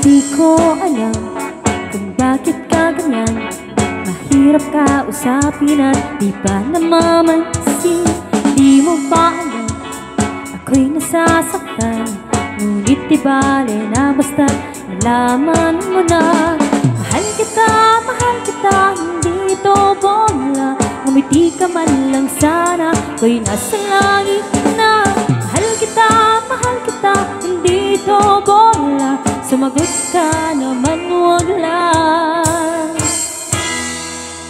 Di ko alam kung bakit ka ganyan. Mahirap ka usapin at di pa namamansin. Di mo ba alam ako'y nasasaktan? Ngunit di bale na basta't nalaman mo na. Mahal kita, hindi ito bola. Ngumiti ka man lang sana, ako'y nasa langit na. Mahal kita, hindi ito bola. Sumagot ka naman, wag lang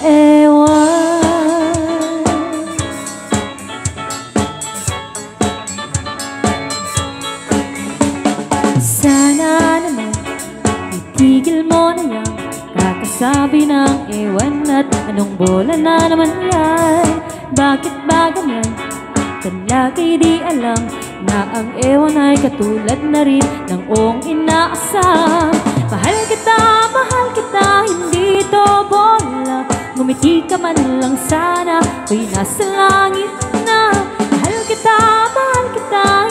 ewan. Sana naman itigil mo na yan kakasabi ng ewan. At anong bola na naman yan? Bakit ba ganyan? Talaga'y di alam na ang ewan ay katulad na rin ng ong inaasam. Mahal kita, hindi ito bola. Ngumiti ka man lang sana, ako'y nasa langit na. Mahal kita,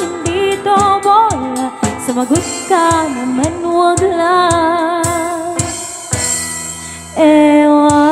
hindi ito bola. Sumagot ka naman, wag lang ewan.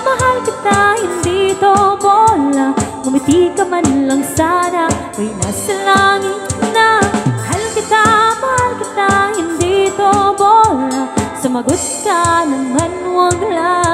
Mahal kita, hindi ito bola. Ngumiti ka man lang sana, ako'y nasa langit na. Mahal kita, hindi ito bola. Sumagot ka naman, wag lang